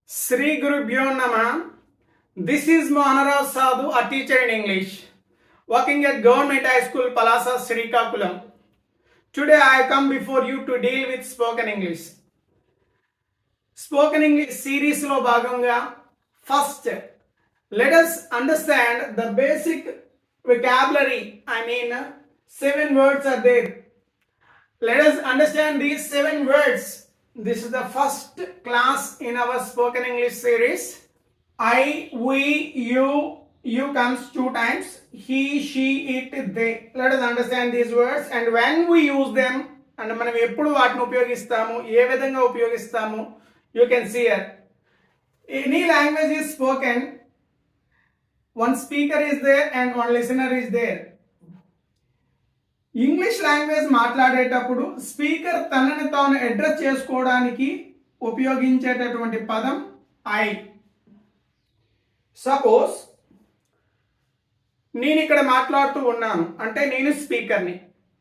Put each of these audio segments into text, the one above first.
Sri Gurubhyo Namah. This is Mohanarav Sadhu, a teacher in English, working at Government High School, Palasa, Srikakulam. Today I have come before you to deal with spoken English. Spoken English series lo bhaganga, first let us understand the basic vocabulary. 7 words are there. Let us understand these 7 words. This is the first class in our spoken English series. I, we, you comes 2 times. He, she, it, they. Let us understand these words and when we use them and మనం ఎప్పుడు వాటిని ఉపయోగిస్తాము, ఏ విధంగా ఉపయోగిస్తాము, you can see here. Any language is spoken, one speaker is there and one listener is there. English language మాట్లాడేటప్పుడు speaker తనని తాను address చేసుకోవడానికి ఉపయోగించేటటువంటి పదం ఐ. సపోజ్ నేను ఇక్కడ మాట్లాడుతూ ఉన్నాను అంటే నేను స్పీకర్ని,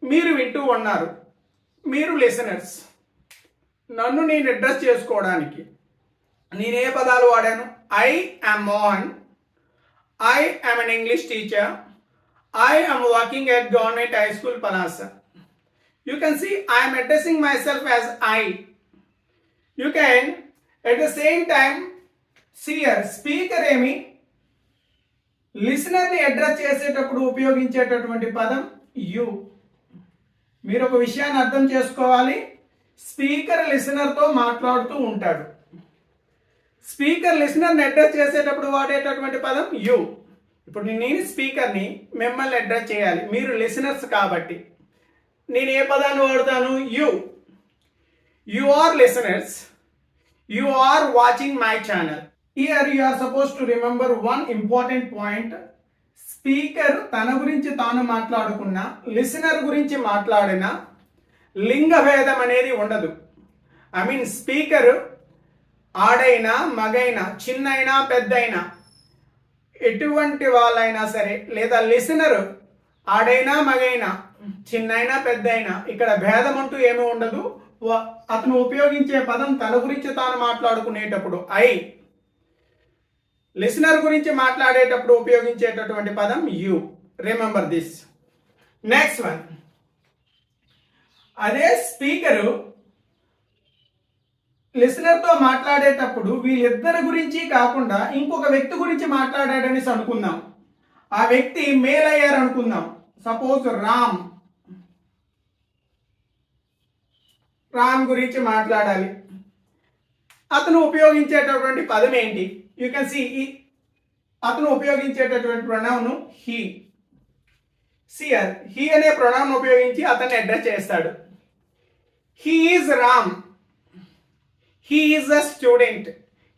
మీరు వింటూ ఉన్నారు, మీరు లిసనర్స్. నన్ను నేను అడ్రస్ చేసుకోవడానికి నేను ఏ పదాలు వాడాను? I am Mohan, I am an English teacher, I am working at Government High School, Palasa. You can see I am addressing myself as I. You can at the same time see here speaker ఏమి లిసనర్ని address చేసేటప్పుడు ఉపయోగించేటటువంటి పదం you. మీరు ఒక విషయాన్ని అర్థం చేసుకోవాలి. Speaker లిసనర్తో మాట్లాడుతూ ఉంటాడు. స్పీకర్ లిసనర్ని అడ్రస్ చేసేటప్పుడు వాడేటటువంటి పదం యు. ఇప్పుడు నేను స్పీకర్ని మిమ్మల్ని అడ్రస్ చేయాలి, మీరు లిసనర్స్ కాబట్టి నేను ఏ పదాన్ని వాడతాను? You. You are listeners, you are watching my channel. Here you are suppose to remember one important point. Speaker తన గురించి తాను మాట్లాడుకున్నా, లిసనర్ గురించి మాట్లాడినా లింగ భేదం అనేది ఉండదు. స్పీకర్ ఆడైనా మగైనా చిన్నైనా పెద్దైనా ఎటువంటి వాళ్ళైనా సరే, లేదా లిసనర్ ఆడైనా మగైనా చిన్నైనా పెద్దయినా ఇక్కడ భేదం అంటూ ఏమీ ఉండదు. అతను ఉపయోగించే పదం తన గురించి తాను మాట్లాడుకునేటప్పుడు ఐ, లిసనర్ గురించి మాట్లాడేటప్పుడు ఉపయోగించేటటువంటి పదం you. Remember this. Next one, అదే స్పీకరు లిసనర్తో మాట్లాడేటప్పుడు వీళ్ళిద్దరి గురించి కాకుండా ఇంకొక వ్యక్తి గురించి మాట్లాడాడని అనుకుందాం. ఆ వ్యక్తి మేల్ అయ్యారు అనుకుందాం. సపోజ్ రామ్ గురించి మాట్లాడాలి. అతను ఉపయోగించేటటువంటి పదం ఏంటి? యూ కెన్ సీ అతను ఉపయోగించేటటువంటి ప్రొనౌన్ హీ. సియర్ హీ అనే ప్రొనౌన్ ఉపయోగించి అతన్ని అడ్రస్ చేస్తాడు. He is Ram. He is a student.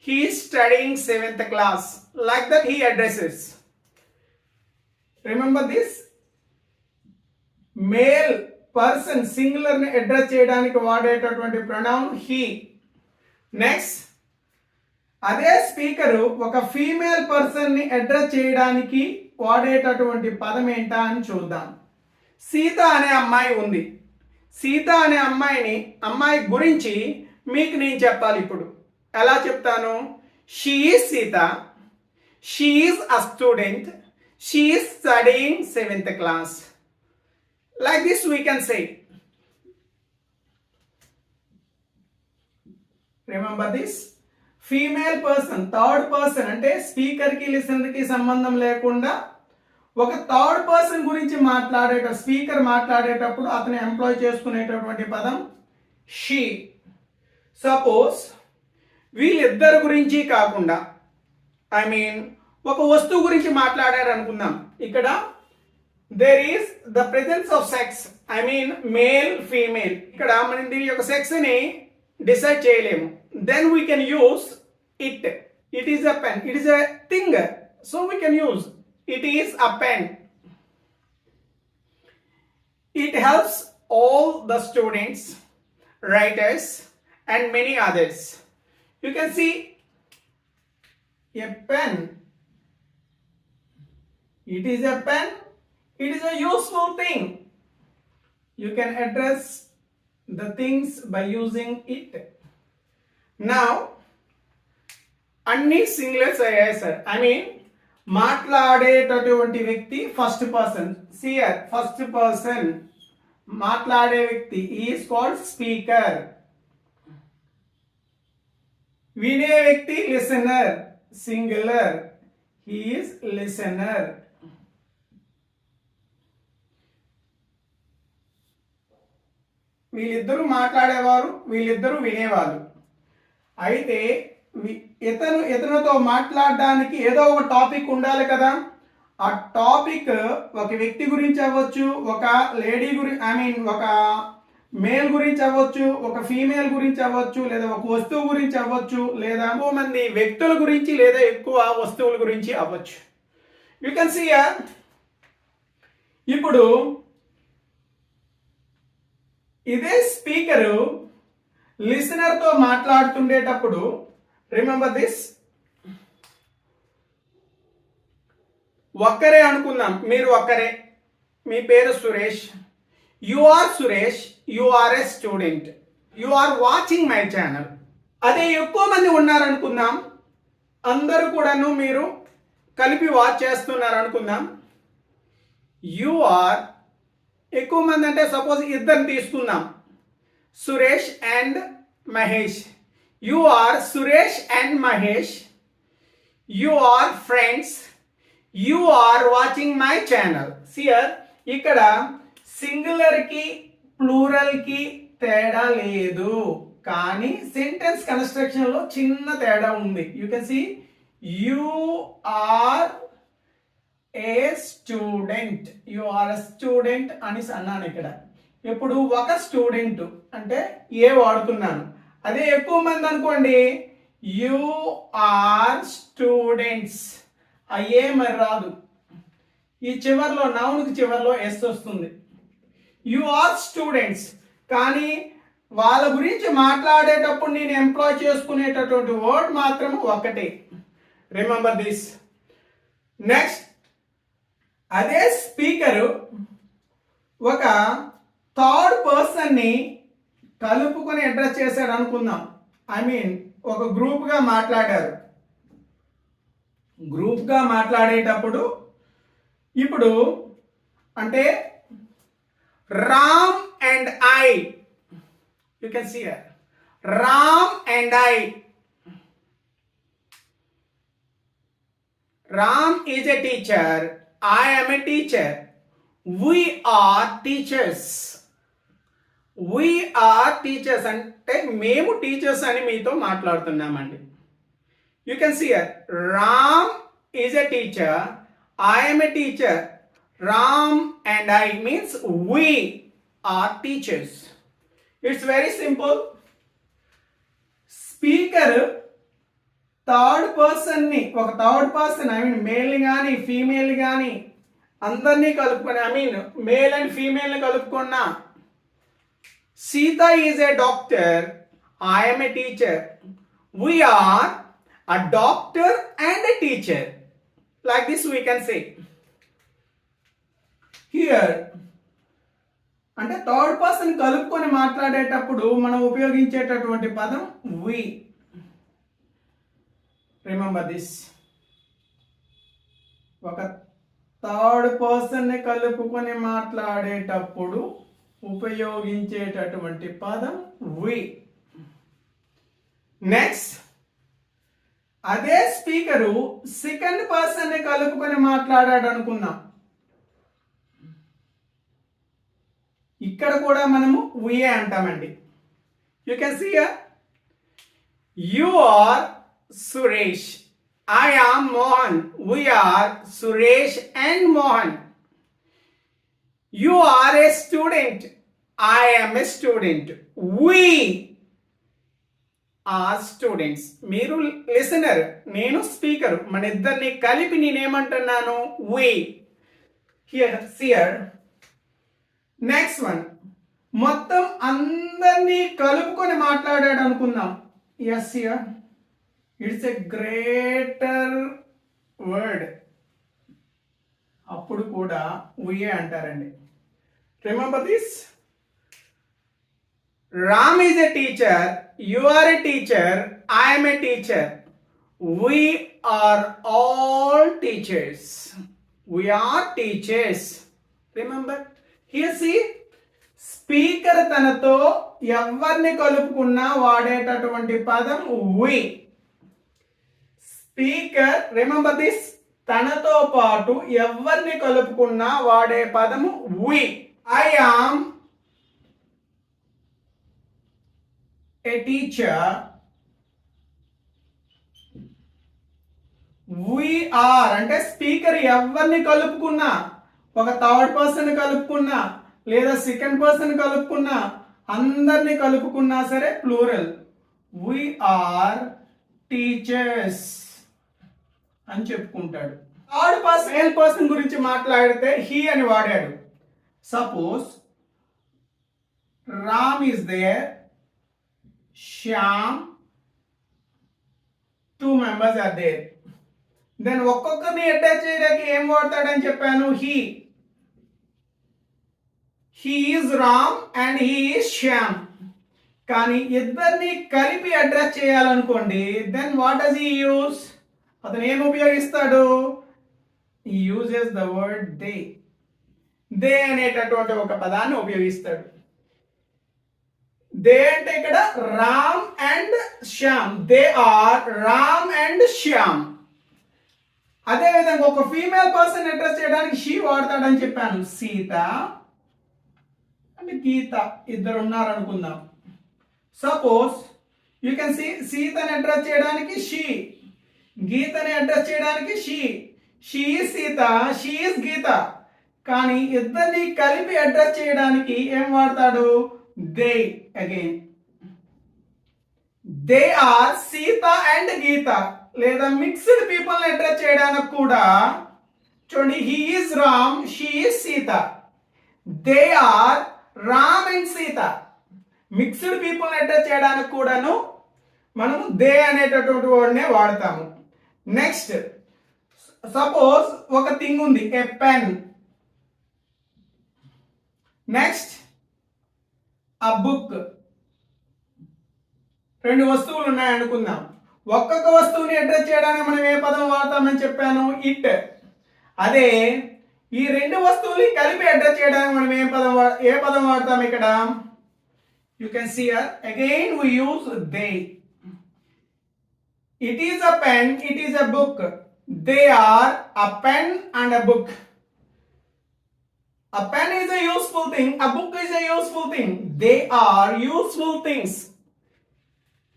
He is studying 7th class. Like that he addresses. Remember this? Male person singular ni address cheyadaniki vaadetaటువంటి pronoun he. Next, అదే speaker ఒక female person ని address చేయడానికి వాడేటటువంటి పదం ఏంటా అని చూద్దాం. సీత అనే అమ్మాయి ఉంది. సీత అనే అమ్మాయి గురించి మీకు నేను చెప్పాలి. ఇప్పుడు ఎలా చెప్తాను? She is Sita, she is a student, she is studying 7th class. Like this we can say. Remember this. Female person, third person అంటే స్పీకర్కి లిసనర్కి సంబంధం లేకుండా ఒక థర్డ్ పర్సన్ గురించి స్పీకర్ మాట్లాడేటప్పుడు అతను ఎంప్లాయ్ చేసుకునేటటువంటి పదం షీ. సపోజ్ వీళ్ళిద్దరి గురించి కాకుండా ఒక వస్తువు గురించి మాట్లాడారు అనుకుందాం. ఇక్కడ there is the presence of sex, male female. ఇక్కడ మనం దీని యొక్క సెక్స్ ని డిసైడ్ చేయలేము. Then we can use it. It is a pen. It is a thing, so we can use it is a pen. It helps all the students, writers and many others. You can see a pen. It is a pen. It is a useful thing. You can address the things by using it. Now అన్ని singulars అయ్యాయి sir. I mean మాట్లాడేటటువంటి వ్యక్తి first person. సియర్ first person మాట్లాడే వ్యక్తి is called speaker. వినే వ్యక్తి listener, singular, he is listener. వీళ్ళిద్దరూ మాట్లాడేవారు, వీళ్ళిద్దరూ వినేవారు. అయితే ఇతనితో మాట్లాడడానికి ఏదో ఒక టాపిక్ ఉండాలి కదా. ఆ టాపిక్ ఒక వ్యక్తి గురించి అవ్వచ్చు, ఒక లేడీ గురించి, ఐ మీన్ ఒక మేల్ గురించి అవ్వచ్చు, ఒక ఫీమేల్ గురించి అవ్వచ్చు, లేదా ఒక వస్తువు గురించి అవ్వచ్చు, లేదా ఎక్కువ మంది వ్యక్తుల గురించి, లేదా ఎక్కువ వస్తువుల గురించి అవ్వచ్చు. యూ కెన్ సీ ఇప్పుడు ఇదే స్పీకరు లిసనర్తో మాట్లాడుతుండేటప్పుడు, రిమెంబర్ దిస్, ఒక్కరే అనుకుందాం, మీరు ఒక్కరే, మీ పేరు Suresh, you are Suresh, you are a student, you are watching my channel. అదే ఎక్కువ మంది ఉన్నారనుకుందాం, అందరూ కూడాను మీరు కలిపి వాచ్ చేస్తున్నారు అనుకుందాం. యు ఆర్, ఎక్కువ మంది అంటే సపోజ్ ఇద్దరిని తీసుకుందాం, Suresh and Mahesh. You are Suresh and Mahesh, you are friends, you are watching my channel. సియర్ ఇక్కడ సింగులర్కి ప్లూరల్కి తేడా లేదు, కానీ సెంటెన్స్ కన్స్ట్రక్షన్లో చిన్న తేడా ఉంది. You can see you are a student, you are a student అని అన్నాను. ఇక్కడ ఇప్పుడు ఒక స్టూడెంట్ అంటే ఏ వాడుతున్నాను. అదే ఎక్కువ మంది అనుకోండి, యు ఆర్ స్టూడెంట్స్, అయ్యే మరి రాదు, ఈ చివర్లో నౌన్కి చివర్లో ఎస్ వస్తుంది. యు ఆర్ స్టూడెంట్స్, కానీ వాళ్ళ గురించి మాట్లాడేటప్పుడు నేను ఎంప్లాయ్ చేసుకునేటటువంటి వర్డ్ మాత్రం ఒకటే. Remember this. నెక్స్ట్, అదే స్పీకరు ఒక థర్డ్ పర్సన్ని కలుపుకొని అడ్రస్ చేశాడు అనుకుందాం. ఐ మీన్ ఒక గ్రూప్గా మాట్లాడారు. గ్రూప్గా మాట్లాడేటప్పుడు ఇప్పుడు అంటే Ram and I, you can see Ram and I. Ram is a teacher, I am a teacher. We are teachers. We are teachers అంటే మేము టీచర్స్ అని మీతో మాట్లాడుతున్నామండి. You can see Ram is a teacher, I am a teacher. Ram and I means we are teachers. It's very simple. Speaker third పర్సన్ని, ఒక third person, I mean మేల్ని కానీ female కానీ అందరినీ కలుపుకొని, ఐ మీన్ మేల్ అండ్ ఫీమేల్ని కలుపుకున్నా, Sita is a doctor, I am a teacher, we are a doctor and a teacher. Like this we can say. Here అంటే థర్డ్ పర్సన్ కలుపుకొని మాట్లాడేటప్పుడు మనం ఉపయోగించేటటువంటి పదం వి. Remember this. ఒక థర్డ్ పర్సన్ని కలుపుకొని మాట్లాడేటప్పుడు ఉపయోగించేటటువంటి పదం వి. నెక్స్ట్, అదే స్పీకరు సెకండ్ పర్సన్ని కలుపుకొని మాట్లాడాడు అనుకుందాం. ఇక్కడ కూడా మనము వియే అంటామండి. You can see you are Suresh, I am Mohan, we are Suresh and Mohan. You are a student, I am a student, we are students. మీరు లిసనర్, నేను స్పీకర్, మన ఇద్దరిని కలిపి నేనేమంటున్నాను we. Here నెక్స్ట్ వన్, మొత్తం అందరినీ కలుపుకొని మాట్లాడాడు అనుకుందాం. Yes, here it's a greater word, అప్పుడు కూడా ఉయే అంటారండి. Remember this. Ram is a teacher, you are a teacher, I am a teacher, We are all teachers. We are teachers. Remember? Here see, speaker తనతో ఎవరిని కలుపుకున్నా వాడేటటువంటి పదం we. స్పీకర్ రిమెంబర్ దిస్, తనతో పాటు ఎవరిని కలుపుకున్నా వాడే పదము we. I am a teacher. We are అంటే speaker ఎవరిని కలుపుకున్నా, ఒక థర్డ్ పర్సన్ కలుపుకున్నా లేదా సెకండ్ పర్సన్ కలుపుకున్నా, అందరిని కలుపుకున్నా సరే ప్లూరల్. we are teachers అని చెప్పుకుంటాడు. థర్డ్ పర్సన్ మేల్ పర్సన్ గురించి మాట్లాడితే he అని వాడాడు. Suppose Ram is there, Shyam, 2 members are there. దెన్ ఒక్కొక్కరిని అటాచ్ చేయడానికి ఏం వాడతాడని చెప్పాను, he. He is Ram and he is Shyam. కానీ ఇద్దరిని కలిపి అడ్రస్ చేయాలనుకోండి, then what does he use? అతను ఏం ఉపయోగిస్తాడు? He uses the word they. they అనేటటువంటి ఒక పదాన్ని ఉపయోగిస్తాడు. దే అంటే ఇక్కడ Ram and Shyam. They are Ram and Shyam. అదే విధంగా ఒక ఫీమేల్ పర్సన్ అడ్రస్ చేయడానికి షీ వాడతాడని చెప్పాను. సీత అండ్ గీత ఇద్దరు ఉన్నారు అనుకుందాం. సపోజ్ యూ కెన్ సీ, సీతని అడ్రస్ చేయడానికి షీ, గీతని అడ్రస్ చేయడానికి she. She is Sita, she is Gita. కానీ ఇద్దరిని కలిపి అడ్రస్ చేయడానికి ఏం వాడతాడు? They. Again they are Sita and Gita. లేదా మిక్స్డ్ పీపుల్ అడ్రస్ చేయడానికి కూడా చూడండి, he is Ram, she is Sita. They are Ram and Sita. Mixed people address చేయడానికి కూడాను మనము దే అనేటటువంటి వర్డ్నే వాడతాము. నెక్స్ట్ సపోజ్ ఒక థింగ్ ఉంది, a pen. Next a book. 2 వస్తువులు ఉన్నాయి అనుకుందాం. ఒక్కొక్క వస్తువుని అడ్రస్ చేయడానికి మనం ఏ పదం వాడతామని చెప్పాను? ఇట్. అదే ఈ 2 వస్తువుల్ని కలిపి అడ్రస్ చేయడానికి మనం ఏ పదం వాడతాం ఇక్కడ? You can see again we use they. It is a pen, it is a book. They are a pen and a book. A pen is a useful thing, a book is a useful thing. They are useful things.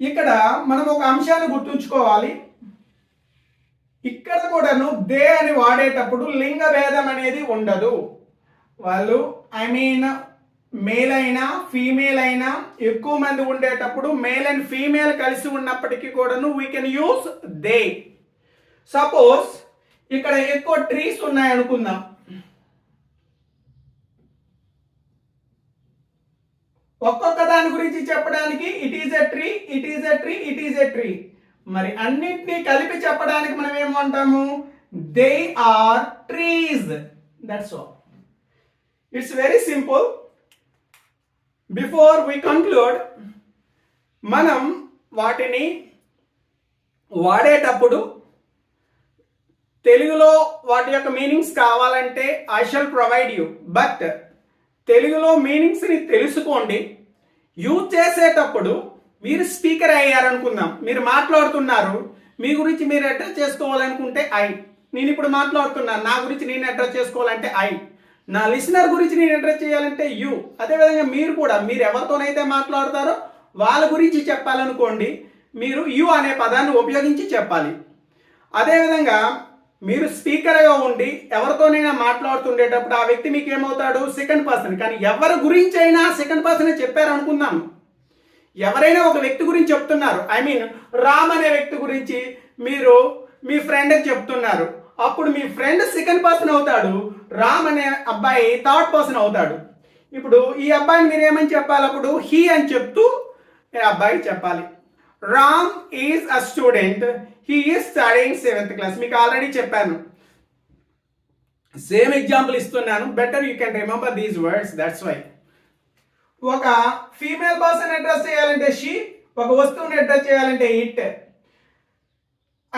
ఇక్కడ మనం ఒక అంశాన్ని గుర్తుంచుకోవాలి. ఇక్కడ కూడాను they అని వాడేటప్పుడు లింగ భేదం అనేది ఉండదు. వాళ్ళు మేల్ అయినా ఫీమేల్ అయినా ఎక్కువ మంది ఉండేటప్పుడు మేల్ అండ్ ఫీమేల్ కలిసి ఉన్నప్పటికీ కూడాను we can use they. Suppose ఇక్కడ ఎక్కువ ట్రీస్ ఉన్నాయి అనుకుందాం. ఒక్కొక్క దాని గురించి చెప్పడానికి it is a tree, it is a tree, it is a tree. మరి అన్నిటినీ కలిపి చెప్పడానికి మనం ఏమంటాము? They are trees. That's all. It's very simple. Before we conclude, మనం వాటిని వాడేటప్పుడు తెలుగులో వాటి యొక్క మీనింగ్స్ కావాలంటే I shall provide you. But తెలుగులో మీనింగ్స్ని తెలుసుకోండి. యూజ్ చేసేటప్పుడు మీరు స్పీకర్ అయ్యారనుకుందాం, మీరు మాట్లాడుతున్నారు, మీ గురించి మీరు అడ్రస్ చేసుకోవాలనుకుంటే ఐ. నేను ఇప్పుడు మాట్లాడుతున్నాను, నా గురించి నేను అడ్రస్ చేసుకోవాలంటే ఐ. నా లిసనర్ గురించి నేను అడ్రస్ చేయాలంటే యూ. అదేవిధంగా మీరు కూడా మీరు ఎవరితోనైతే మాట్లాడతారో వాళ్ళ గురించి చెప్పాలనుకోండి, మీరు యూ అనే పదాన్ని ఉపయోగించి చెప్పాలి. అదేవిధంగా మీరు స్పీకర్గా ఉండి ఎవరితోనైనా మాట్లాడుతుండేటప్పుడు ఆ వ్యక్తి మీకు ఏమవుతాడు? Second person. కానీ ఎవరి గురించి అయినా సెకండ్ పర్సన్ చెప్పారు అనుకుందాం. ఎవరైనా ఒక వ్యక్తి గురించి చెప్తున్నారు, రామ్ అనే వ్యక్తి గురించి మీరు మీ ఫ్రెండ్కి చెప్తున్నారు. అప్పుడు మీ ఫ్రెండ్ సెకండ్ పర్సన్ అవుతాడు, రామ్ అనే అబ్బాయి థర్డ్ పర్సన్ అవుతాడు. ఇప్పుడు ఈ అబ్బాయిని మీరు ఏమని చెప్పాలి? అప్పుడు హీ అని చెప్తూ అబ్బాయికి చెప్పాలి. Ram is a student, he is studying 7th class. మీకు ఆల్రెడీ చెప్పాను, సేమ్ ఎగ్జాంపుల్ ఇస్తున్నాను. Better you can remember these words, that's why. ఒక ఫీమేల్ పర్సన్ అడ్రస్ చేయాలంటే షీ, ఒక వస్తువుని అడ్రస్ చేయాలంటే ఇట్.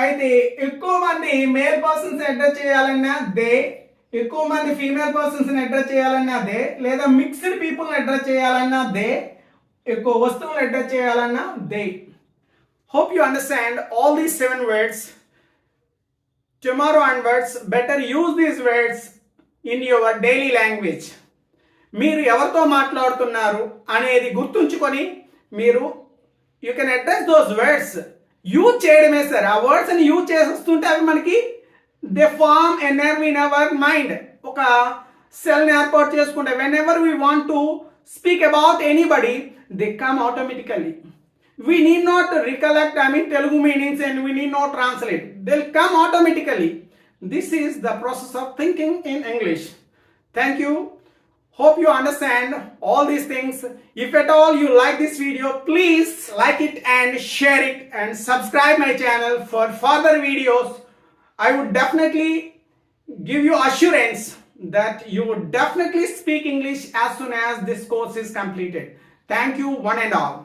అయితే ఎక్కువ మంది మేల్ పర్సన్స్ అడ్రస్ చేయాలన్నా దే, ఎక్కువ మంది ఫీమేల్ పర్సన్స్ అడ్రస్ చేయాలన్నా దే, లేదా మిక్స్డ్ పీపుల్ అడ్రస్ చేయాలన్నా దే, ఎక్కువ వస్తువులు అడ్రస్ చేయాలన్నా they. Hope you understand all these 7 words. Tomorrow onwards, better use these words in your daily language. మీరు ఎవరితో మాట్లాడుతున్నారు అనేది గుర్తుంచుకొని మీరు you can address those words. Use చేయడమే సార్. ఆ వర్డ్స్ అని యూజ్ చేస్తుంటే అవి మనకి they form a nerve in our mind. ఒక సెల్ని ఏర్పాటు చేసుకుంటే whenever we want to speak about anybody they come automatically. We need not recollect, Telugu meanings, and we need not translate. They'll come automatically. This is the process of thinking in English. Thank you. Hope you understand all these things. If at all you like this video, please like it and share it and subscribe my channel for further videos. I would definitely give you assurance that you would definitely speak English as soon as this course is completed. Thank you, one and all.